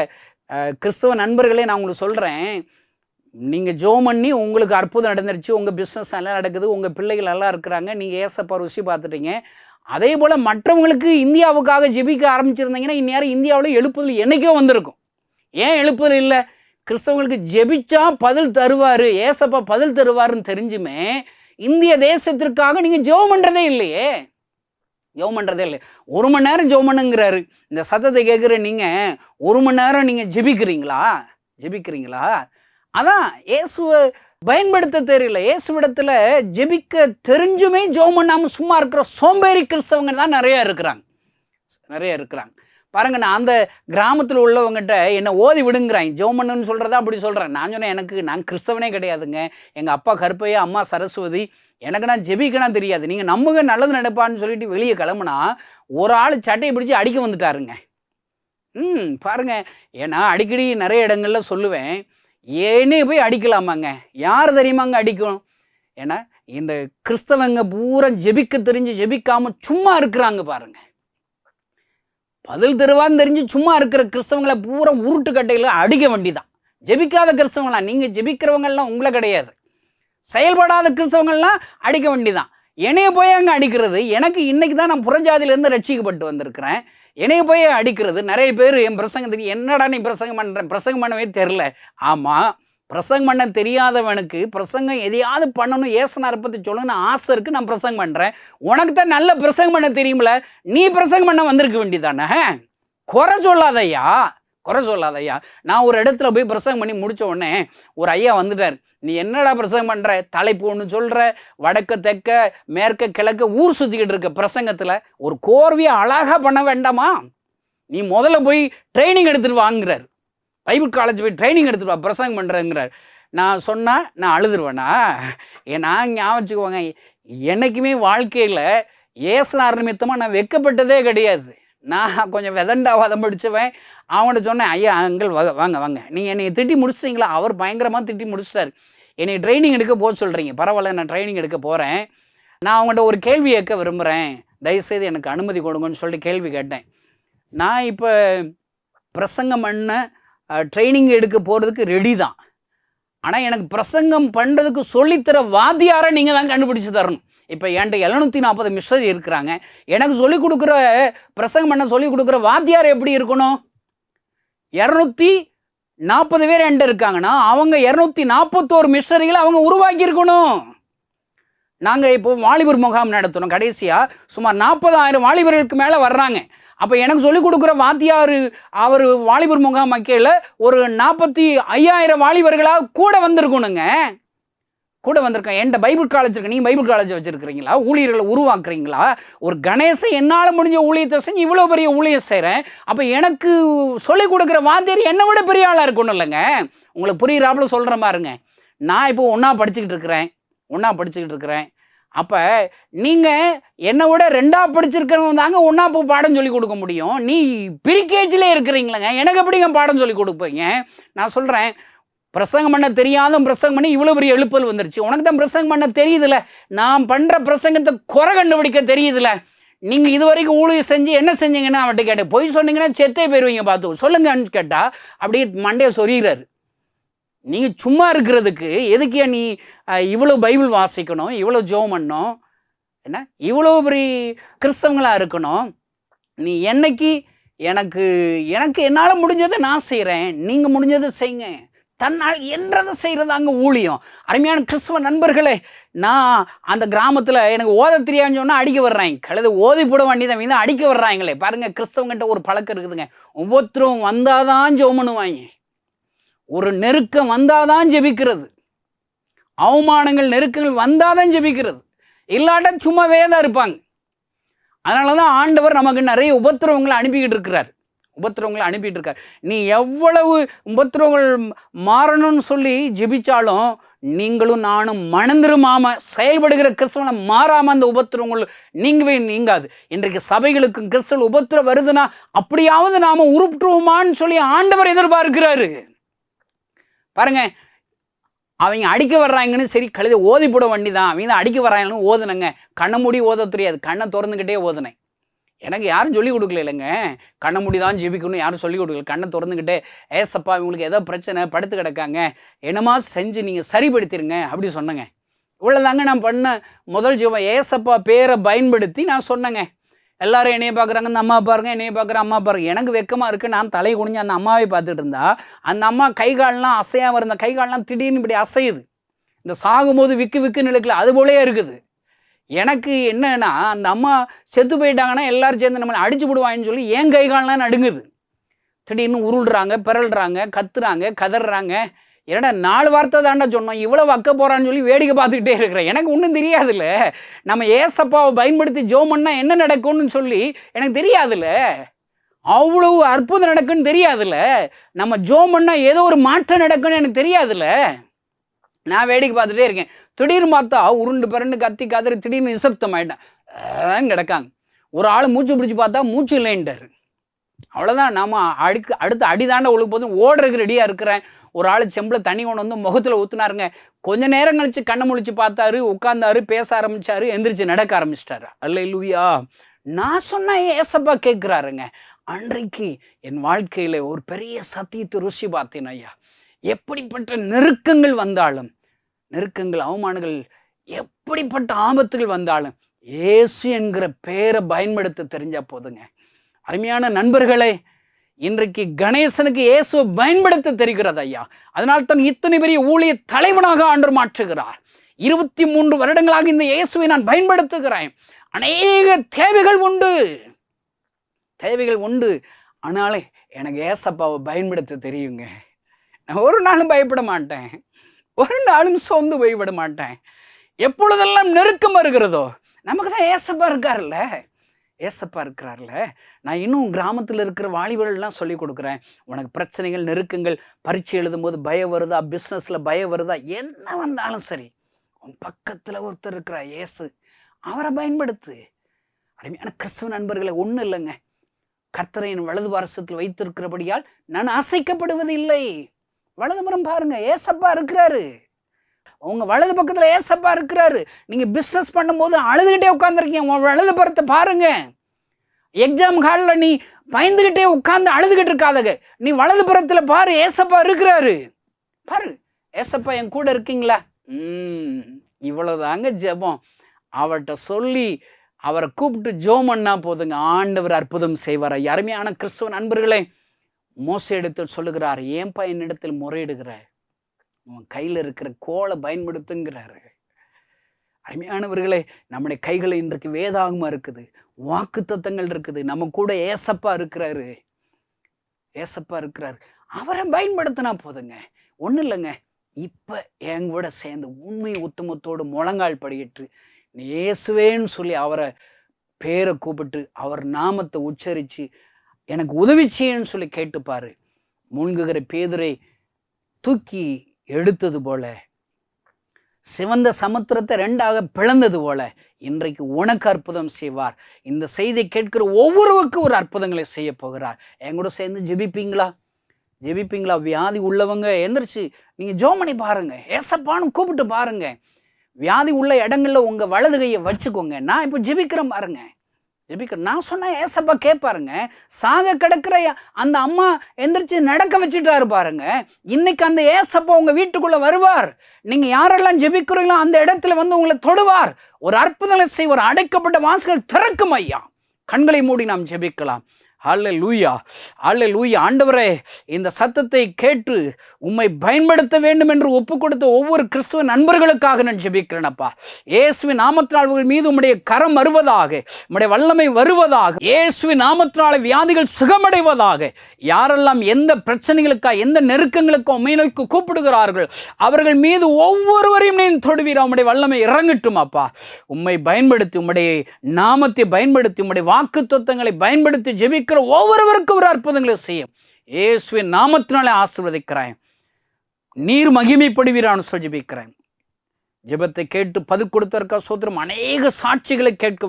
கிறிஸ்தவ நண்பர்களே, நான் உங்களுக்கு சொல்கிறேன், நீங்கள் ஜெபம் பண்ணி உங்களுக்கு அற்புதம் நடந்துருச்சு, உங்கள் பிஸ்னஸ் நல்லா நடக்குது, உங்கள் பிள்ளைகள் நல்லா இருக்கிறாங்க, நீங்கள் ஏசப்பா ருசி பார்த்துட்டீங்க. அதே போல் மற்றவங்களுக்கு இந்தியாவுக்காக ஜெபிக்க ஆரம்பிச்சிருந்தீங்கன்னா இந்நேரம் இந்தியாவில் எழுப்புதல் என்றைக்கோ வந்திருக்கும். ஏன் எழுப்புதல் இல்லை? கிறிஸ்தவங்களுக்கு ஜெபிச்சா பதில் தருவார், ஏசப்பா பதில் தருவாருன்னு தெரிஞ்சுமே இந்திய தேசத்திற்காக நீங்கள் ஜெபம் பண்ணுறதே இல்லையே. ஜெபம் பண்ணுறதே இல்லை. 1 மணி நேரம் ஜெபம் பண்ணுங்கிறாரு. இந்த சத்தத்தை கேட்குற நீங்கள் 1 மணி நேரம் நீங்கள் ஜெபிக்கிறீங்களா? அதான் இயேசுவை பயன்படுத்த தெரியல. இயேசுவிடத்தில் ஜெபிக்க தெரிஞ்சுமே ஜெபம் பண்ணாமல் சும்மா இருக்கிற சோம்பேறி கிறிஸ்தவங்க தான் நிறையா இருக்கிறாங்க. பாருங்கள், நான் அந்த கிராமத்தில் உள்ளவங்ககிட்ட என்னை ஓதி விடுங்கிறாங்க, ஜெபம் பண்ணுன்னு சொல்கிறதா அப்படி சொல்கிறேன். நான் சொன்னேன், நான் கிறிஸ்தவனே கிடையாதுங்க, எங்கள் அப்பா கருப்பையா, அம்மா சரஸ்வதி, எனக்கு நான் ஜெபிக்கணும் தெரியாது, நீங்கள் நம்புங்க நல்லது நடப்பான்னு சொல்லிட்டு வெளியே கிளம்புனா ஒரு ஆள் சட்டையை பிடிச்சி அடிக்க வந்துட்டாருங்க. பாருங்கள், ஏன்னா அடிக்கடி நிறைய இடங்களில் சொல்லுவேன், ஏன்னே போய் அடிக்கலாமாங்க? யார் தெரியுமாங்க அடிக்கணும்? ஏன்னா இந்த கிறிஸ்தவங்க பூரா ஜெபிக்க தெரிஞ்சு ஜெபிக்காமல் சும்மா இருக்கிறாங்க. பாருங்கள், பதில் தருவான்னு தெரிஞ்சு சும்மா இருக்கிற கிறிஸ்தவங்களை பூரா உருட்டு கட்டையில் அடிக்க வேண்டிதான். ஜெபிக்காத கிறிஸ்தவங்களாம், நீங்கள் ஜெபிக்கிறவங்கலாம் உங்களை கிடையாது, செயல்படாத கிறிஸ்தவங்கள்லாம் அடிக்க வேண்டிதான். என்னைய போய் அங்கே அடிக்கிறது, எனக்கு இன்றைக்கி தான் நான் புறஜாதியிலேருந்து ரட்சிக்கப்பட்டு வந்திருக்கிறேன், என்னைய போய் அடிக்கிறது. நிறைய பேர் என் பிரசங்கத்துக்கு என்னடா நீ பிரசங்கம் பண்ணுறேன், பிரசங்கம் பண்ணவே தெரில. ஆமாம், பிரசங்கம் பண்ண தெரியாதவனுக்கு பிரசங்கம் எதையாவது பண்ணணும், ஏசுனாரை பற்றி சொல்லணும்னு ஆசை இருக்குது, நான் பிரசங்கம் பண்ணுறேன். உனக்கு தான் நல்ல பிரசங்கம் பண்ண தெரியுமில்ல, நீ பிரசங்கம் பண்ண வந்திருக்க வேண்டியதானே. குறை சொல்லாதையா. நான் ஒரு இடத்துல போய் பிரசங்கம் பண்ணி முடித்த உடனே ஒரு ஐயா வந்துட்டார். நீ என்னடா பிரசங்கம் பண்ணுற, தலைப்பு ஒன்று சொல்கிற, வடக்க தெற்க மேற்க கிழக்க ஊர் சுற்றிக்கிட்டு இருக்க பிரசங்கத்தில் ஒரு கோர்வையை அழகாக பண்ண வேண்டாமா? நீ முதல்ல போய் ட்ரைனிங் எடுத்துகிட்டு வாங்குறார், பைபிள் காலேஜ் போய் ட்ரைனிங் எடுத்துகிட்டு வா, பிரசங்கம் பண்ணுறேங்கிறார். நான் சொன்னால் நான் அழுதுருவேண்ணா? நான் ஞாபகம் வச்சுக்குவாங்க, என்றைக்குமே வாழ்க்கையில் ஏசுனார் நிமித்தமாக நான் வெட்கப்பட்டதே கிடையாது. நான் கொஞ்சம் விதண்டாவாதம் படித்தவன். அவங்கள்ட்ட சொன்னேன், ஐயா அங்கிள் வாங்க, நீங்கள் என்னை திட்டி முடிச்சிட்டிங்களா? அவர் பயங்கரமாக திட்டி முடிச்சிட்டார். என்னை ட்ரைனிங் எடுக்க போக சொல்கிறீங்க, பரவாயில்ல, நான் ட்ரைனிங் எடுக்க போகிறேன். நான் அவங்கள்ட்ட ஒரு கேள்வி கேட்க விரும்புகிறேன், தயவுசெய்து எனக்கு அனுமதி கொடுங்கன்னு சொல்லிட்டு கேள்வி கேட்டேன். நான் இப்போ பிரசங்கம் பண்ண ட்ரைனிங் எடுக்க போகிறதுக்கு ரெடி தான். ஆனால் எனக்கு பிரசங்கம் பண்ணுறதுக்கு சொல்லித்தர வாத்தியாரை நீங்கள் தான் கண்டுபிடிச்சி தரணும். இப்போ என்கிட்ட 740 மிஷனரி இருக்கிறாங்க. எனக்கு சொல்லிக் கொடுக்குற பிரசங்கம் பண்ண சொல்லிக் கொடுக்குற வாத்தியார் எப்படி இருக்கணும்? 240 பேர் என்கிட்ட இருக்காங்கன்னா அவங்க 241 மிஷனரிகளை அவங்க உருவாக்கி இருக்கணும். நாங்கள் இப்போ வாலிபர் முகாம் நடத்தணும். கடைசியாக சுமார் 40,000 வாலிபர்களுக்கு மேலே வர்றாங்க. அப்போ எனக்கு சொல்லிக் கொடுக்குற வாத்தியார் அவர் வாலிபர் முகாம் வைக்கையில் ஒரு 45,000 வாலிபர்களாக கூட வந்திருக்கணுங்க. கூட வந்திருக்கேன். என்கிட்ட பைபிள் காலேஜ் இருக்கு. நீங்கள் பைபிள் காலேஜ் வச்சுருக்கிறீங்களா? ஊழியர்களை உருவாக்குறீங்களா? ஒரு கணேசன் என்னால் முடிஞ்ச ஊழியத்தை செஞ்சு இவ்வளோ பெரிய ஊழியம் செய்கிறேன். அப்போ எனக்கு சொல்லிக் கொடுக்குற வாத்தியார் என்னை விட பெரிய ஆளாக இருக்கணும் இல்லைங்க. உங்களுக்கு புரியுறாப்புல சொல்கிற மாதிரிங்க. நான் இப்போ ஒன்றா படிச்சுக்கிட்டு இருக்கிறேன். அப்போ நீங்கள் என்னை விட 2ஆக படிச்சிருக்கிறவங்க தாங்க ஒன்றா இப்போ பாடம் சொல்லி கொடுக்க முடியும். நீ ப்ரீகேஜிலே இருக்கிறீங்களேங்க, எனக்கு எப்படிங்க பாடம் சொல்லி கொடுப்பீங்க? நான் சொல்கிறேன், பிரசங்கம் பண்ண தெரியாத பிரசங்கம் பண்ணி இவ்வளோ பெரிய எழுப்பல் வந்துருச்சு. உனக்கு தான் பிரசங்கம் பண்ண தெரியுதுல்ல, நான் பண்ணுற பிரசங்கத்தை குறை கண்டுபிடிக்க தெரியுதுல்ல. நீங்கள் இது வரைக்கும் ஊழியம் செஞ்சு என்ன செஞ்சீங்கன்னா அவன்கிட்ட கேட்டேன். பொய் சொன்னீங்கன்னா செத்தே போயிடுவீங்க, பார்த்து சொல்லுங்கன்னு கேட்டால் அப்படியே மண்டையை சொரிகிறாரு. நீங்கள் சும்மா இருக்கிறதுக்கு எதுக்கே நீ இவ்வளோ பைபிள் வாசிக்கணும், இவ்வளோ ஜெபம் பண்ணணும், என்ன இவ்வளோ பெரிய கிறிஸ்தவங்களாக இருக்கணும்? நீ என்னைக்கு எனக்கு என்னால் முடிஞ்சதை நான் செய்கிறேன், நீங்கள் முடிஞ்சதை செய்யுங்க. தன்னால் என்றதை செய்கிறதாங்க ஊழியம். அருமையான கிறிஸ்தவ நண்பர்களே, நான் அந்த கிராமத்தில் எனக்கு ஓத தெரியாதுன்னு சொன்னால் அடிக்க வர்றாங்க. கழுது ஓதி போட வேண்டியதை மீது அடிக்க வர்றாங்களே. பாருங்கள், கிறிஸ்தவங்கிட்ட ஒரு பழக்கம் இருக்குதுங்க. ஒவ்வொருத்தரும் வந்தால் தான் ஜெபம் பண்ணுவாங்க. ஒரு நெருக்கம் வந்தால் தான் ஜெபிக்கிறது. அவமானங்கள் நெருக்கங்கள் வந்தால் தான் ஜெபிக்கிறது. இல்லாட்டா சும்மாவே தான் இருப்பாங்க. அதனால தான் ஆண்டவர் நமக்கு நிறைய உபத்திரவங்களை அனுப்பிக்கிட்டு இருக்கிறார். நீ எவ்வளவு உபத்திரவங்கள் மாறணும்னு சொல்லி ஜெபிச்சாலும் நீங்களும் நானும் மனந்திருமாம செயல்படுகிற கிறிஸ்தவனை மாறாமல் அந்த உபத்திரவங்கள் நீங்காது. இன்றைக்கு சபைகளுக்கும் கிறிஸ்தவ உபத்திரம் வருதுன்னா அப்படியாவது நாம் உருப்பிட்டுருவோமான்னு சொல்லி ஆண்டவர் எதிர்பார்க்கிறாரு. பாருங்க, அவங்க அடிக்க வர்றாங்கன்னு சரி, கழுதை ஓதி போட வண்டி தான், அவங்க தான் அடிக்க வர்றாங்கன்னு ஓதுனங்க. கண்ணை மூடி ஓத தெரியாது, கண்ணை திறந்துக்கிட்டே ஓதுனேன். எனக்கு யாரும் சொல்லிக் கொடுக்கல இல்லைங்க. கண்ணை மூடி தான் ஜெபிக்கணும் யாரும் சொல்லிக் கொடுக்கல. கண்ணை திறந்துக்கிட்டே, ஏசப்பா இவங்களுக்கு ஏதோ பிரச்சனை, படுத்து கிடக்காங்க, என்னமா செஞ்சு நீங்கள் சரிப்படுத்திடுங்க அப்படி சொன்னேங்க. இவ்வளோதாங்க நான் பண்ண முதல் ஜெபம். ஏசப்பா பேரை பயன்படுத்தி நான் சொன்னேங்க. எல்லாரும் என்னையை பார்க்குறாங்க, அந்த அம்மா பாருங்க, என்னையை பார்க்குற அம்மா பாருங்க. எனக்கு வெக்கமாக இருக்குது. நான் தலை குனிஞ்சு அந்த அம்மாவை பார்த்துட்டு இருந்தா அந்த அம்மா கை கால்லாம் அசையாமல் இருந்த கை கால்லாம் திடீர்னு இப்படி அசையுது. இந்த சாகும்போது விக்குன்னு இழுக்கல, அது போலே இருக்குது. எனக்கு என்னன்னா, அந்த அம்மா செத்து போயிட்டாங்கன்னா எல்லாரும் சேர்ந்து நம்மளை அடிச்சு விடுவாங்கன்னு சொல்லி என் கை கால்லாம் நடுங்குது. திடீர்னு உருள்றாங்க, பிறல்றாங்க, கத்துறாங்க, கதறாங்க. ஏன்னா 4 வார்த்தை தாண்டா சொன்னோம், இவ்வளோ வக்க போகிறான்னு சொல்லி வேடிக்கை பார்த்துக்கிட்டே இருக்கிறேன். எனக்கு ஒன்றும் தெரியாதுல்ல. நம்ம ஏசப்பாவை பயன்படுத்தி ஜெபம் பண்ணால் என்ன நடக்கும்னு சொல்லி எனக்கு தெரியாதுல்ல. அவ்வளவு அற்புதம் நடக்குன்னு தெரியாதுல்ல. நம்ம ஜெபம் பண்ணால் ஏதோ ஒரு மாற்றம் நடக்குன்னு எனக்கு தெரியாதுல்ல. நான் வேடிக்கை பார்த்துட்டே இருக்கேன். திடீர்னு பார்த்தா உருண்டு பிறண்டு கத்தி கதறி திடீர்னு நிசப்தம் ஆகிட்டேன் கிடக்காங்க. ஒரு ஆள் மூச்சு பிடிச்சி பார்த்தா மூச்சு இல்லைன்ட்டார். அவ்வளோதான், நாம் அடுத்த அடிதாண்ட ஒழுங்கு போதும் ஓடுறதுக்கு ரெடியாக இருக்கிறேன். ஒரு ஆள் செம்பில் தண்ணி கொண்டு வந்து முகத்தில் ஊற்றுனாருங்க. கொஞ்ச நேரம் கழிச்சு கண்ணை முழிச்சு பார்த்தாரு, உட்கார்ந்தாரு, பேச ஆரம்பித்தார், எந்திரிச்சு நடக்க ஆரம்பிச்சிட்டாரு. அல்லேலூயா. நான் சொன்ன ஏசப்பா கேட்குறாருங்க. அன்றைக்கு என் வாழ்க்கையில் ஒரு பெரிய சத்தியத்தை ருசி பார்த்தேன் ஐயா. எப்படிப்பட்ட நெருக்கங்கள் வந்தாலும், அவமானங்கள், எப்படிப்பட்ட ஆபத்துகள் வந்தாலும் இயேசு என்கிற பேரை பயன்படுத்த தெரிஞ்சா போதுங்க. அருமையான நண்பர்களே, இன்றைக்கு கணேசனுக்கு இயேசுவை பயன்படுத்த தெரிகிறது ஐயா. அதனால் தான் இத்தனை பெரிய ஊழிய தலைவனாக ஆண்டவர் மாற்றுகிறார். 23 வருடங்களாக இந்த இயேசுவை நான் பயன்படுத்துகிறேன். அநேக தேவைகள் உண்டு. ஆனாலே எனக்கு ஏசப்பாவை பயன்படுத்த தெரியுங்க. நான் ஒரு நாளும் பயப்பட மாட்டேன், ஒரு நாளும் சோர்ந்து போய்விட மாட்டேன். எப்பொழுதெல்லாம் நெருக்கம் வருகிறதோ, நமக்கு தான் ஏசப்பா இருக்கிறார்ல. நான் இன்னும் கிராமத்தில் இருக்கிற வாலிபர்கள்லாம் சொல்லி கொடுக்குறேன். உனக்கு பிரச்சனைகள், நெருக்கங்கள், பரீட்சை எழுதும்போது பயம் வருதா, பிஸ்னஸில் பயம் வருதா, என்ன வந்தாலும் சரி, உன் பக்கத்தில் ஒருத்தர் இருக்கிற இயேசு, அவரை பயன்படுத்து. அருமையான கிறிஸ்தவ நண்பர்களை, ஒன்றும் இல்லைங்க, கர்த்தரை என் வலது பாரசத்தில் வைத்திருக்கிறபடியால் நான் அசைக்கப்படுவது இல்லை. வலதுபுறம் பாருங்க, ஏசப்பா இருக்கிறாரு. உங்க வலது பக்கத்துல ஏசப்பா இருக்கிறாரு. நீங்க பிசினஸ் பண்ணும்போது அழுதுகிட்டே உட்கார்ந்துருக்கீங்க, உங்க வலது புறத்தை பாருங்க. எக்ஸாம் ஹாலில் நீ பயந்துகிட்டே உட்கார்ந்து அழுதுகிட்டு இருக்காதங்க, நீ வலது புறத்துல பாரு, ஏசப்பா இருக்கிறாரு. பாரு, ஏசப்பா என் கூட இருக்கீங்களா? இவ்வளவுதாங்க ஜெபம். அவர்கிட்ட சொல்லி அவரை கூப்பிட்டு ஜோம் பண்ணா போதுங்க, ஆண்டவர் அற்புதம் செய்வார். அருமையான கிறிஸ்துவ நண்பர்களே, மோசே இடத்தில் சொல்லுகிறார், ஏன்பா என்னிடத்தில் முறையிடுகிற, உன் கையில் இருக்கிற கோலை பயன்படுத்துங்கிறாரு. அருமையானவர்களே, நம்முடைய கைகளை இன்றைக்கு வேதாகமா இருக்குது, வாக்கு தத்தங்கள் இருக்குது, நம்ம கூட ஏசப்பா இருக்கிறாரு. ஏசப்பா இருக்கிறாரு, அவரை பயன்படுத்தினா போதுங்க. ஒன்றும் இல்லைங்க, இப்போ என் கூட சேர்ந்து உண்மை உத்தமத்தோடு முழங்கால் படியிட்டு நீ இயேசுவேன்னு சொல்லி அவரை பேரை கூப்பிட்டு அவர் நாமத்தை உச்சரித்து எனக்கு உதவிச்சேன்னு சொல்லி கேட்டுப்பாரு. மூழ்குகிற பேதுரை தூக்கி எடுத்தது போல, சிவந்த சமுத்திரத்தை 2ஆக பிளந்தது போல இன்றைக்கு உனக்கு அற்புதம் செய்வார். இந்த செய்தியை கேட்கிற ஒவ்வொருவருக்கும் ஒரு அற்புதங்களை செய்ய போகிறார். என் கூட சேர்ந்து ஜெபிப்பீங்களா? ஜெபிப்பீங்களா? வியாதி உள்ளவங்க எந்திரிச்சு நீங்கள் ஜெபம் பண்ணி பாருங்க, ஏசப்பான்னு கூப்பிட்டு பாருங்க. வியாதி உள்ள இடங்கள்ல உங்கள் வலது கையை வச்சுக்கோங்க. நான் இப்போ ஜெபிக்கிறேன் பாருங்க, ஜெபிக்கிறேன். நான் சொன்ன ஏசப்பா கேட்பாருங்க. சாக கிடக்கிற அந்த அம்மா எந்திரிச்சு நடக்க வச்சுட்டாரு பாருங்க. இன்னைக்கு அந்த ஏசப்பா உங்கள் வீட்டுக்குள்ளே வருவார். நீங்கள் யாரெல்லாம் ஜெபிக்கிறீங்களோ அந்த இடத்துல வந்து உங்களை தொடுவார், ஒரு அற்புதங்களை செய்வார். அடைக்கப்பட்ட வாசல்கள் திறக்கும் ஐயா. கண்களை மூடி நாம் ஜெபிக்கலாம். அல்லேலூயா, அல்லேலூயா. ஆண்டவரே, இந்த சத்தத்தை கேட்டு உம்மை பயன்படுத்த வேண்டும் என்று ஒப்பு கொடுத்த ஒவ்வொரு கிறிஸ்துவ நண்பர்களுக்காக நான் ஜெபிக்கிறேனப்பா. இயேசுவின் நாமத்தினால் அவர்கள் மீது உம்முடைய கரம் வருவதாக, உம்முடைய வல்லமை வருவதாக, இயேசுவின் நாமத்தினால வியாதிகள் சுகமடைவதாக. யாரெல்லாம் எந்த பிரச்சனைகளுக்காக, எந்த நெருக்கங்களுக்கோ உம்மை நோக்கி கூப்பிடுகிறார்கள் அவர்கள் மீது ஒவ்வொருவரையும் நீ தொடுவீரா. உம்முடைய வல்லமை இறங்கட்டும் அப்பா. உம்மை பயன்படுத்தி, உம்முடைய நாமத்தை பயன்படுத்தி, உம்முடைய வாக்கு தத்தங்களை பயன்படுத்தி ஜெபிக்கிற ஒவ்வொருவருக்கும் ஒரு அற்புதங்களை செய்யும். இயேசுவின் நாமத்தினாலே ஆசீர்வதிக்கிறேன். நீர் மகிமைப்படுவீரான்னு சொல்லி ஜெபிக்கிறேன். ஜெபத்தை கேட்டு பதில் கொடுத்ததற்காக சோத்திரம். அநேக சாட்சிகளை கேட்க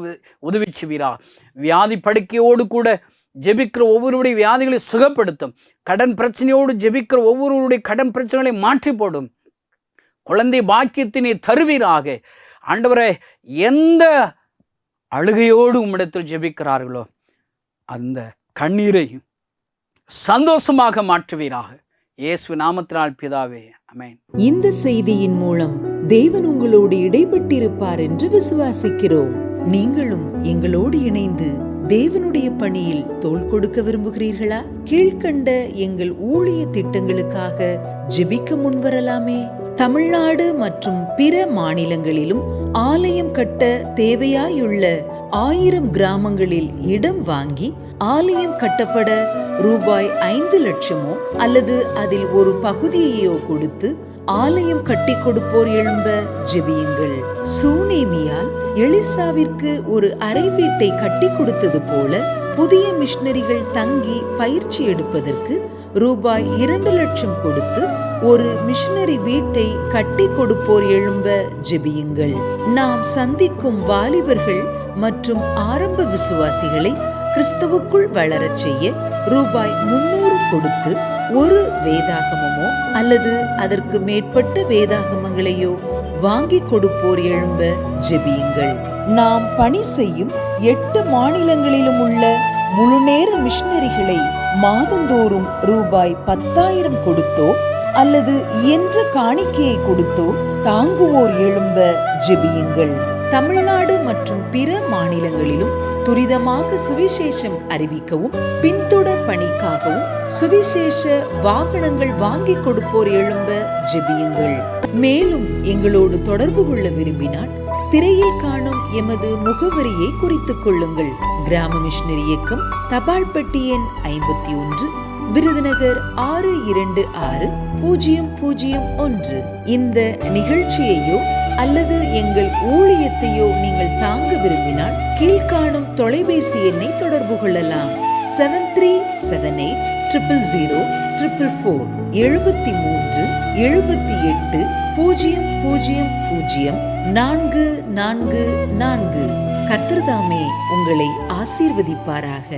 உதவி செய்வீரா. வியாதி படுக்கையோடு கூட ஜெபிக்கிற ஒவ்வொருடைய வியாதிகளை சுகப்படுத்தும். கடன் பிரச்சனையோடு ஜெபிக்கிற ஒவ்வொருவருடைய கடன் பிரச்சனைகளை மாற்றி போடும். குழந்தை பாக்கியத்தை நீ தருவீராக. ஆண்டவரே, எந்த அழுகையோடு உம்மிடத்தில் ஜெபிக்கிறார்களோ அந்த கண்ணீரை சந்தோஷமாக மாற்றுவீராக. இயேசு நாமத்தினால் பிதாவே, ஆமென். இந்த செய்தியின் மூலம் தேவன் உங்களோடு இடைப்பட்டிருப்பார் என்று விசுவாசிக்கிறோம். நீங்களும் எங்களோடு இணைந்து தேவனுடைய பணியில் தோள் கொடுக்க விரும்புகிறீர்களா? கீழ்கண்ட எங்கள் ஊழிய திட்டங்களுக்காக ஜெபிக்க முன்வரலாமே. தமிழ்நாடு மற்றும் பிற மாநிலங்களிலும் ஆலயம் கட்ட தேவையாயுள்ள 1000 கிராமங்களில் இடம் வாங்கி ஆலயம் கட்டப்பட ரூபாய் 5 லட்சமோ அல்லது அதில் ஒரு பகுதியையோ கொடுத்து ஆலயம் கட்டி கொடுப்போர் எழும்ப ஜெபியுங்கள். சூனேமியால் எலிசாவிற்கு ஒரு அறை வீட்டை கட்டி கொடுத்தது போல புதிய மிஷனரிகள் தங்கி பயிற்சி எடுப்பதற்கு ரூபாய் 2 லட்சம் கொடுத்து ஒரு மிஷனரி வீட்டை கட்டி கொடுப்போர் எழும்ப ஜெபியுங்கள். நாம் சந்திக்கும் வாலிபர்கள் மற்றும் ஆரம்ப விசுவாசிகளை கிறிஸ்துவுக்குள் வளரச் செய்ய ரூபாய் 300 கொடுத்து ஒரு வேதாகமமோ அல்லது அதற்கு மேற்பட்ட வேதாகமங்களையோ வாங்கி கொடுப்போர் எழும்ப ஜெபியுங்கள். நாம் பணி செய்யும் 8 மாநிலங்களிலும் உள்ள முழுநேர மிஷனரிகளை மாதந்தோறும் ரூபாய் 10,000 கொடுத்தோ அல்லது இயன்ற காணிக்கையை கொடுத்தோ தாங்குவோர் எழும்ப ஜெபியுங்கள். தமிழ்நாடு மற்றும் பிற மாநிலங்களிலும் துரிதமாக சுவிசேஷம் அறிவிக்கவும் பின்தொடர் பணிக்காகவும் சுவிசேஷ வாகனங்கள் வாங்கி கொடுப்போர் எழும்ப ஜெபியுங்கள். மேலும் எங்களோடு தொடர்பு கொள்ள விரும்பினால் திரையில் காணும் எமது முகவரியை குறித்துக் கொள்ளுங்கள். கிராம மிஷனரி இயக்கம், தபால் பெட்டி எண் 51, விருதுநகர் 626001. இந்த நிகழ்ச்சியையோ அல்லது எங்கள் ஊழியத்தையோ நீங்கள் தாங்க விரும்பினால் கீழ்காணும் தொலைபேசி எண்ணை தொடர்பு கொள்ளலாம். 73780004 73 78 000 444. கர்த்தர்தாமே உங்களை ஆசீர்வதிப்பாராக.